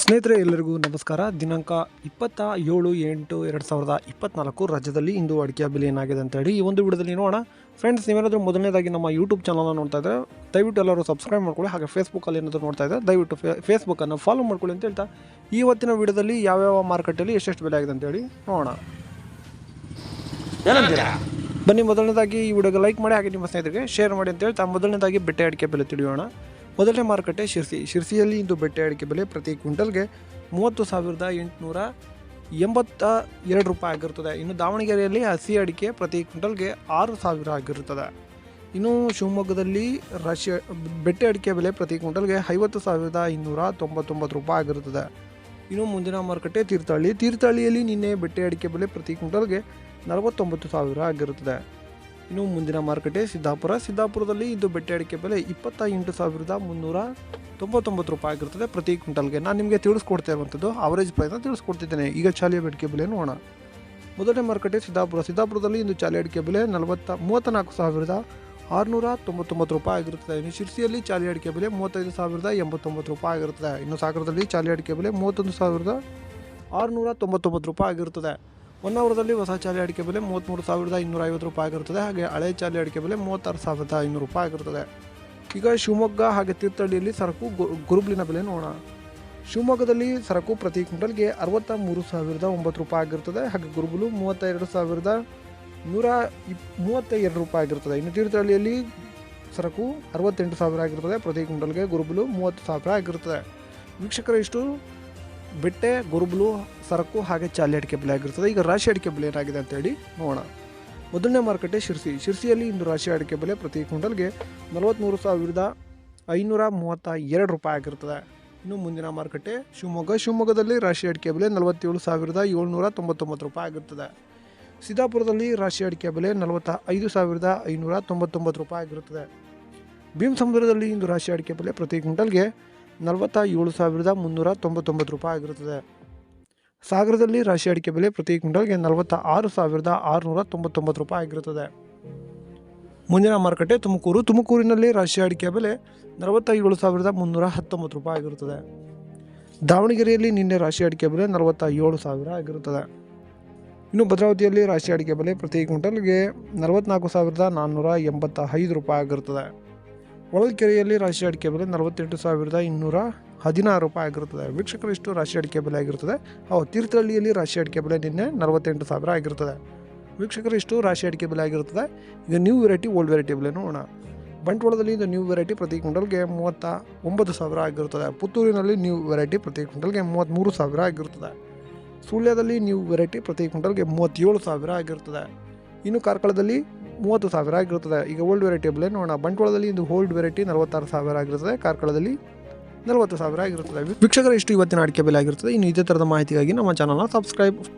ಸ್ನೇಹಿತರೆ ಎಲ್ಲರಿಗೂ ನಮಸ್ಕಾರ. ದಿನಾಂಕ 27/8/2024 ರಾಜ್ಯದಲ್ಲಿ ಇಂದು ಅಡಿಕೆ ಬೆಲೆ ಏನಾಗಿದೆ ಅಂತೇಳಿ ಈ ಒಂದು ವಿಡಿಯೋದಲ್ಲಿ ನೋಡೋಣ. ಫ್ರೆಂಡ್ಸ್, ನೀವೇನಾದರೂ ಮೊದಲನೇದಾಗಿ ನಮ್ಮ ಯೂಟ್ಯೂಬ್ ಚಾನಲ್ನ ನೋಡ್ತಾ ಇದ್ದರೆ ದಯವಿಟ್ಟು ಎಲ್ಲರೂ ಸಬ್ಸ್ಕ್ರೈಬ್ ಮಾಡ್ಕೊಳ್ಳಿ. ಹಾಗೆ ಫೇಸ್ಬುಕ್ಕಲ್ಲಿ ಏನಾದರೂ ನೋಡ್ತಾ ಇದ್ದರೆ ದಯವಿಟ್ಟು ಫೇಸ್ಬುಕ್ಕನ್ನು ಫಾಲೋ ಮಾಡ್ಕೊಳ್ಳಿ ಅಂತ ಹೇಳ್ತಾ ಇವತ್ತಿನ ವಿಡಿಯೋದಲ್ಲಿ ಯಾವ್ಯಾವ ಮಾರ್ಕೆಟಲ್ಲಿ ಎಷ್ಟೆಷ್ಟು ಬೆಲೆ ಆಗಿದೆ ಅಂತೇಳಿ ನೋಡೋಣ. ಬನ್ನಿ, ಮೊದಲನೇದಾಗಿ ಈ ವಿಡಿಯೋಗೆ ಲೈಕ್ ಮಾಡಿ, ಹಾಗೆ ನಿಮ್ಮ ಸ್ನೇಹಿತರಿಗೆ ಶೇರ್ ಮಾಡಿ ಅಂತ ಹೇಳ್ತಾ ಮೊದಲನೇದಾಗಿ ಬೆಟ್ಟೆ ಅಡಿಕೆ ಬೆಲೆ ತಿಳಿಯೋಣ. ಮೊದಲನೇ ಮಾರುಕಟ್ಟೆ ಶಿರ್ಸಿಯಲ್ಲಿ ಇಂದು ಬೆಟ್ಟೆ ಅಡಿಕೆ ಬೆಲೆ ಪ್ರತಿ ಕ್ವಿಂಟಲ್ಗೆ 30,882 ರೂಪಾಯಿ ಆಗಿರುತ್ತದೆ. ಇನ್ನು ದಾವಣಗೆರೆಯಲ್ಲಿ ಹಸಿ ಅಡಿಕೆ ಪ್ರತಿ ಕ್ವಿಂಟಲ್ಗೆ 6,000 ಆಗಿರುತ್ತದೆ. ಇನ್ನು ಶಿವಮೊಗ್ಗದಲ್ಲಿ ಬೆಟ್ಟೆ ಅಡಿಕೆ ಬೆಲೆ ಪ್ರತಿ ಕ್ವಿಂಟಲ್ಗೆ 50,299 ರೂಪಾಯಿ ಆಗಿರುತ್ತದೆ. ಇನ್ನು ಮುಂದಿನ ಮಾರುಕಟ್ಟೆ ತೀರ್ಥಹಳ್ಳಿಯಲ್ಲಿ ನಿನ್ನೆ ಬೆಟ್ಟೆ ಅಡಿಕೆ ಬೆಲೆ ಪ್ರತಿ ಕ್ವಿಂಟಲ್ಗೆ 49,000 ಆಗಿರುತ್ತದೆ. ಇನ್ನು ಮುಂದಿನ ಮಾರುಕಟ್ಟೆ ಸಿದ್ದಾಪುರದಲ್ಲಿ ಇಂದು ಬೆಟ್ಟೆ ಅಡಿಕೆ ಬೆಲೆ 28,399 ರೂಪಾಯಿ ಆಗಿರುತ್ತದೆ ಪ್ರತಿ ಕ್ವಿಂಟಲ್ಗೆ. ನಾನು ನಿಮಗೆ ತಿಳಿಸ್ಕೊಡ್ತಾ ಇರುವಂಥದ್ದು ಅವರೇಜ್ ಪ್ರೈಸ್ನ ತಿಳಿಸ್ಕೊಡ್ತಿದ್ದೇನೆ. ಈಗ ಚಾಲಿ ಅಡಿಕೆ ಬೆಲೆ ನೋಡೋಣ. ಮೊದಲನೇ ಮಾರುಕಟ್ಟೆ ಸಿದ್ದಾಪುರದಲ್ಲಿ ಇಂದು ಚಾಲಿ ಅಡಿಕೆ ಬೆಲೆ 34,699 ರೂಪಾಯಿ ಆಗಿರುತ್ತದೆ. ಇನ್ನು ಶಿರ್ಸಿಯಲ್ಲಿ ಚಾಲಿ ಅಡಿಕೆ ಬೆಲೆ 35,089 ರೂಪಾಯಿ ಆಗಿರುತ್ತದೆ. ಇನ್ನು ಸಾಗರದಲ್ಲಿ ಚಾಲಿ ಅಡಿಕೆ ಬೆಲೆ 31,699 ರೂಪಾಯಿ ಆಗಿರುತ್ತದೆ. ಹೊನ್ನಾವರದಲ್ಲಿ ಹೊಸ ಚಾಲಿ ಅಡಿಕೆ ಬೆಲೆ 33,250 ರೂಪಾಯಿ ಆಗಿರುತ್ತದೆ. ಹಾಗೆ ಹಳೆ ಚಾಲಿ ಅಡಿಕೆ ಬೆಲೆ 36,500 ರೂಪಾಯಿ ಆಗಿರುತ್ತದೆ. ಈಗ ಶಿವಮೊಗ್ಗ ಹಾಗೆ ತೀರ್ಥಹಳ್ಳಿಯಲ್ಲಿ ಸರಕು ಗುರುಬ್ಲಿನ ಬೆಲೆ ನೋಡೋಣ. ಶಿವಮೊಗ್ಗದಲ್ಲಿ ಸರಕು ಪ್ರತಿ ಕ್ವಿಂಟಲ್ಗೆ 63,009 ರೂಪಾಯಿ ಆಗಿರುತ್ತದೆ. ಹಾಗೆ ಗುರುಬುಲು 32,132 ರೂಪಾಯಿ ಆಗಿರುತ್ತದೆ. ಇನ್ನು ತೀರ್ಥಹಳ್ಳಿಯಲ್ಲಿ ಸರಕು 68,000 ಆಗಿರುತ್ತದೆ. ಪ್ರತಿ ಕ್ವಿಂಟಲ್ಗೆ ಗುರುಬುಲು 30,000 ಆಗಿರುತ್ತದೆ. ವೀಕ್ಷಕರ, ಇಷ್ಟು ಬೆಟ್ಟೆ, ಗುರುಬುಲು, ಸರಕು ಹಾಗೆ ಚಾಲಿ ಅಡಿಕೆ ಬೆಲೆ ಆಗಿರ್ತದೆ. ಈಗ ರಾಶಿ ಅಡಿಕೆ ಬೆಲೆ ಏನಾಗಿದೆ ಅಂತೇಳಿ ನೋಡೋಣ. ಮೊದಲನೇ ಮಾರುಕಟ್ಟೆ ಶಿರ್ಸಿಯಲ್ಲಿ ಇಂದು ರಾಶಿ ಅಡಿಕೆ ಬೆಲೆ ಪ್ರತಿ ಕ್ವಿಂಟಲ್ಗೆ 43,532 ರೂಪಾಯಿ ಆಗಿರುತ್ತದೆ. ಇನ್ನು ಮುಂದಿನ ಮಾರುಕಟ್ಟೆ ಶಿವಮೊಗ್ಗದಲ್ಲಿ ರಾಶಿ ಅಡಿಕೆ ಬೆಲೆ 47,799 ರೂಪಾಯಿ ಆಗಿರುತ್ತದೆ. ಸಿದ್ದಾಪುರದಲ್ಲಿ ರಾಶಿ ಅಡಿಕೆ ಬೆಲೆ 45,599 ರೂಪಾಯಿ ಆಗಿರುತ್ತದೆ. ಭೀಮಸಮುದ್ರದಲ್ಲಿ ಇಂದು ರಾಶಿ ಅಡಿಕೆ ಬೆಲೆ ಪ್ರತಿ ಕ್ವಿಂಟಲ್ಗೆ 47,399 ರೂಪಾಯಿ ಆಗಿರುತ್ತದೆ. ಸಾಗರದಲ್ಲಿ ರಾಶಿ ಅಡಿಕೆ ಬೆಲೆ ಪ್ರತಿ ಕ್ವಿಂಟಲ್ಗೆ 46,699 ರೂಪಾಯಿ ಆಗಿರುತ್ತದೆ. ಮುಂದಿನ ಮಾರುಕಟ್ಟೆ ತುಮಕೂರಿನಲ್ಲಿ ರಾಶಿ ಅಡಿಕೆ ಬೆಲೆ 47,319 ರೂಪಾಯಿ ಆಗಿರುತ್ತದೆ. ದಾವಣಗೆರೆಯಲ್ಲಿ ನಿನ್ನೆ ರಾಶಿ ಅಡಿಕೆ ಬೆಲೆ 47,000 ಆಗಿರುತ್ತದೆ. ಇನ್ನು ಭದ್ರಾವತಿಯಲ್ಲಿ ರಾಶಿ ಅಡಿಕೆ ಬೆಲೆ ಪ್ರತಿ ಕ್ವಿಂಟಲ್ಗೆ 44,485 ರೂಪಾಯಿ ಆಗಿರುತ್ತದೆ. ಹೊಳಲ್ಕೆರೆಯಲ್ಲಿ ರಾಶಿ ಅಡಿಕೆ ಬೆಲೆ 48,216 ರೂಪಾಯಿ ಆಗಿರುತ್ತದೆ. ವೀಕ್ಷಕರು, ಇಷ್ಟು ರಾಶಿ ಅಡಿಕೆ ಬೆಲೆ ಆಗಿರುತ್ತದೆ. ತೀರ್ಥಹಳ್ಳಿಯಲ್ಲಿ ರಾಶಿ ಅಡಿಕೆ ಬೆಲೆ ನಿನ್ನೆ 48,000 ಆಗಿರುತ್ತದೆ. ವೀಕ್ಷಕರು, ಇಷ್ಟು ರಾಶಿ ಅಡಿಕೆ ಬೆಲೆ ಆಗಿರುತ್ತದೆ. ಈಗ ನ್ಯೂ ವೆರೈಟಿ, ಓಲ್ಡ್ ವೆರೈಟಿ ಬೆಲೆ ನೋಡೋಣ. ಬಂಟ್ವಾಳದಲ್ಲಿ ಇದು ನ್ಯೂ ವೆರೈಟಿ ಪ್ರತಿ ಕ್ವಿಂಟಲ್ಗೆ 39,000 ಆಗಿರುತ್ತದೆ. ಪುತ್ತೂರಿನಲ್ಲಿ ನ್ಯೂ ವೆರೈಟಿ ಪ್ರತಿ ಕ್ವಿಂಟಲ್ಗೆ 33,000 ಆಗಿರುತ್ತದೆ. ಸುಳ್ಯದಲ್ಲಿ ನ್ಯೂ ವೆರೈಟಿ ಪ್ರತಿ ಕ್ವಿಂಟಲ್ಗೆ 37,000 ಆಗಿರುತ್ತದೆ. ಇನ್ನು ಕಾರ್ಕಳದಲ್ಲಿ 30,000 ಆಗಿರುತ್ತದೆ. ಈಗ ಓಲ್ಡ್ ವೆರೈಟಿ ಬೆಲೆ ನೋಡೋಣ. ಬಂಟ್ವಾಳದಲ್ಲಿ ಇದು ಓಲ್ಡ್ ವೆರೈಟಿ 46,000 ಆಗಿರುತ್ತದೆ. ಕಾರ್ಕಳದಲ್ಲಿ 40,000 ಆಗಿರುತ್ತದೆ. ವೀಕ್ಷಕರು, ಇಷ್ಟು ಇವತ್ತಿನ ಅಡಿಕೆ ಬೆಲೆ ಆಗಿರುತ್ತದೆ. ಇನ್ನು ಇದೇ ಥರದ ಮಾಹಿತಿಗಾಗಿ ನಮ್ಮ ಚಾನಲ್ನ ಸಬ್ಸ್ಕ್ರೈಬ್